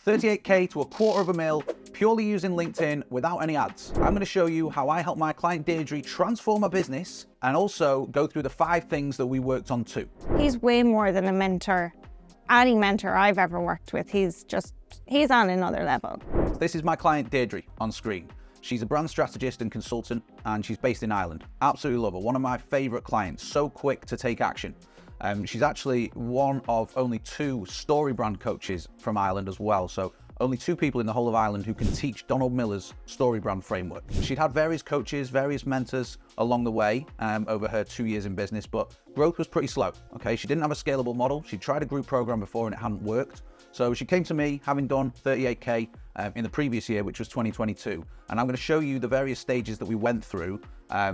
38K to $250,000 purely using LinkedIn without any ads. I'm going to show you how I helped my client Deirdre transform her business and also go through the 5 things that we worked on too. He's way more than a mentor. Any mentor I've ever worked with, he's on another level. This is my client Deirdre on screen. She's a brand strategist and consultant, and she's based in Ireland. Absolutely love her. One of my favorite clients, so quick to take action. She's actually one of only 2 story brand coaches from Ireland as well. So only 2 people in the whole of Ireland who can teach Donald Miller's story brand framework. She'd had various coaches, various mentors along the way over her 2 years in business, but growth was pretty slow. Okay, she didn't have a scalable model. She tried a group program before and it hadn't worked. So she came to me having done 38K in the previous year, which was 2022. And I'm going to show you the various stages that we went through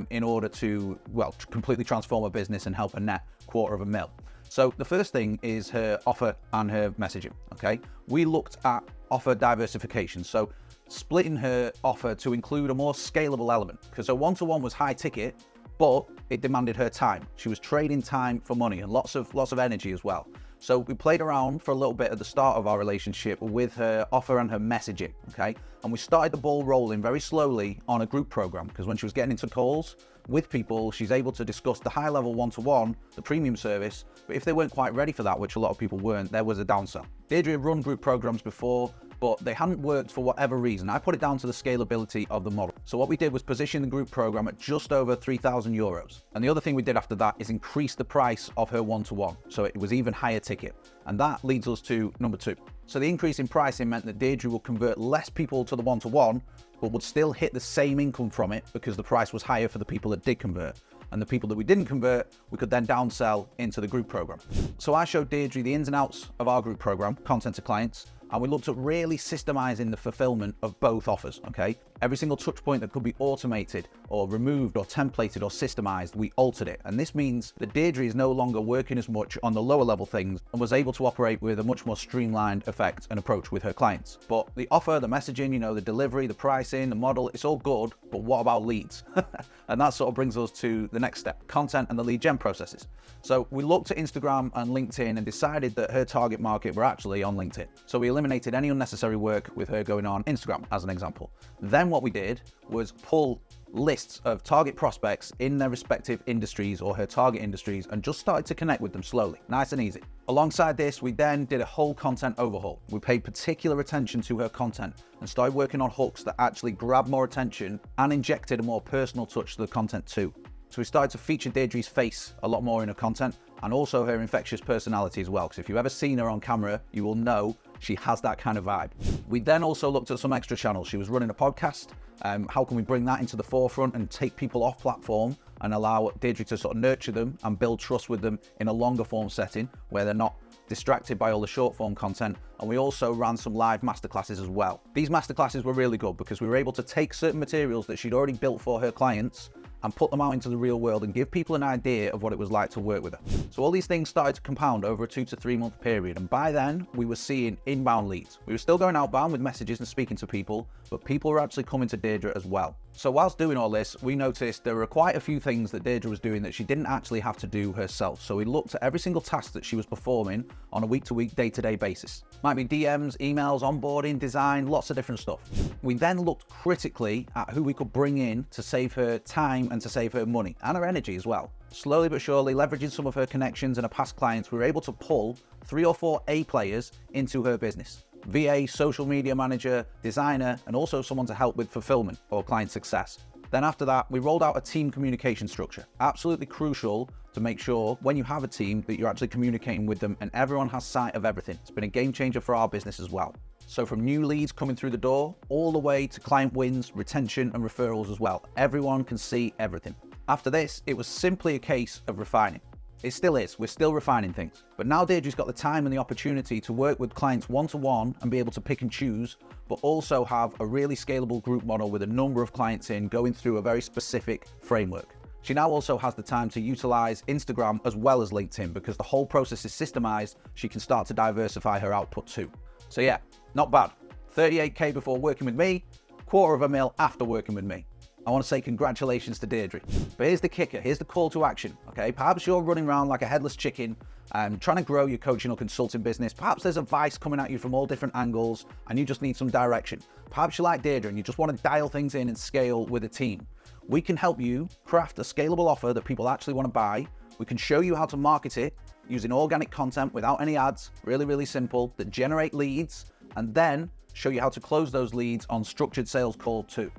in order to, well, completely transform her business and help her net $250,000. So the first thing is her offer and her messaging, okay? We looked at offer diversification. So splitting her offer to include a more scalable element, because her one-to-one was high ticket, but it demanded her time. She was trading time for money and lots of energy as well. So we played around for a little bit at the start of our relationship with her offer and her messaging, okay? And we started the ball rolling very slowly on a group program, because when she was getting into calls with people, she's able to discuss the high level one-to-one, the premium service, but if they weren't quite ready for that, which a lot of people weren't, there was a downsell. Deirdre had run group programs before, but they hadn't worked for whatever reason. I put it down to the scalability of the model. So what we did was position the group program at just over €3,000. And the other thing we did after that is increase the price of her one-to-one. So it was even higher ticket. And that leads us to number 2. So the increase in pricing meant that Deirdre will convert less people to the one-to-one, but would still hit the same income from it because the price was higher for the people that did convert. And the people that we didn't convert, we could then downsell into the group program. So I showed Deirdre the ins and outs of our group program, content to clients, and we looked at really systemizing the fulfillment of both offers, okay? Every single touch point that could be automated or removed or templated or systemized, we altered it. And this means that Deirdre is no longer working as much on the lower level things and was able to operate with a much more streamlined effect and approach with her clients. But the offer, the messaging, the delivery, the pricing, the model, it's all good, but what about leads? And that sort of brings us to the next step, content and the lead gen processes. So we looked at Instagram and LinkedIn and decided that her target market were actually on LinkedIn. So we eliminated any unnecessary work with her going on Instagram as an example. Then what we did was pull lists of target prospects in their respective industries or her target industries and just started to connect with them slowly, nice and easy. Alongside this, we then did a whole content overhaul. We paid particular attention to her content and started working on hooks that actually grabbed more attention and injected a more personal touch to the content too. So we started to feature Deirdre's face a lot more in her content and also her infectious personality as well, because if you've ever seen her on camera, you will know she has that kind of vibe. We then also looked at some extra channels. She was running a podcast. How can we bring that into the forefront and take people off platform and allow Deirdre to sort of nurture them and build trust with them in a longer form setting where they're not distracted by all the short form content. And we also ran some live masterclasses as well. These masterclasses were really good because we were able to take certain materials that she'd already built for her clients and put them out into the real world and give people an idea of what it was like to work with her. So all these things started to compound over a 2 to 3 month period. And by then we were seeing inbound leads. We were still going outbound with messages and speaking to people, but people were actually coming to Deirdre as well. So whilst doing all this, we noticed there were quite a few things that Deirdre was doing that she didn't actually have to do herself. So we looked at every single task that she was performing on a week-to-week, day-to-day basis. Might be DMs, emails, onboarding, design, lots of different stuff. We then looked critically at who we could bring in to save her time and to save her money and her energy as well. Slowly but surely, leveraging some of her connections and her past clients, we were able to pull 3 or 4 A players into her business. VA, social media manager, designer, and also someone to help with fulfillment or client success. Then after that, we rolled out a team communication structure. Absolutely crucial to make sure when you have a team that you're actually communicating with them and everyone has sight of everything. It's been a game changer for our business as well. So from new leads coming through the door, all the way to client wins, retention, and referrals as well. Everyone can see everything. After this, it was simply a case of refining. It still is, we're still refining things. But now Deirdre's got the time and the opportunity to work with clients one-to-one and be able to pick and choose, but also have a really scalable group model with a number of clients in going through a very specific framework. She now also has the time to utilize Instagram as well as LinkedIn because the whole process is systemized. She can start to diversify her output too. So yeah, not bad. 38K before working with me, $250,000 after working with me. I want to say congratulations to Deirdre. But here's the kicker, here's the call to action, okay? Perhaps you're running around like a headless chicken, trying to grow your coaching or consulting business. Perhaps there's advice coming at you from all different angles and you just need some direction. Perhaps you're like Deirdre and you just want to dial things in and scale with a team. We can help you craft a scalable offer that people actually want to buy. We can show you how to market it using organic content without any ads, really, really simple, that generate leads, and then show you how to close those leads on structured sales call too.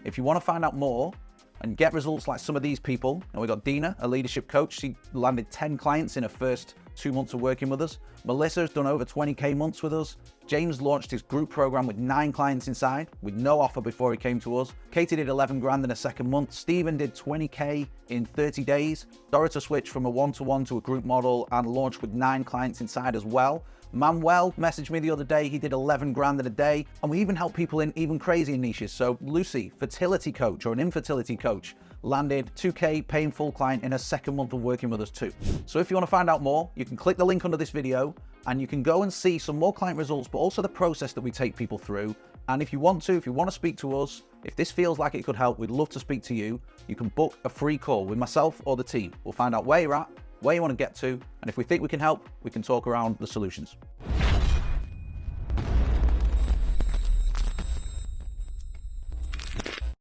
If you want to find out more and get results like some of these people, and we got Dina, a leadership coach. She landed 10 clients in her first 2 months of working with us. Melissa's done over 20K months with us. James launched his group program with 9 clients inside with no offer before he came to us. Katie did 11 grand in her second month. Stephen did 20K in 30 days. Dorota switched from a one-to-one to a group model and launched with 9 clients inside as well. Manuel messaged me the other day, he did 11 grand in a day, and we even help people in even crazier niches. So Lucy, fertility coach or an infertility coach, landed 2K paying full client in her second month of working with us too. So if you want to find out more, you can click the link under this video and you can go and see some more client results, but also the process that we take people through. And if you want to speak to us, if this feels like it could help, we'd love to speak to you. You can book a free call with myself or the team. We'll find out where you're at, where you want to get to, and if we think we can help, we can talk around the solutions.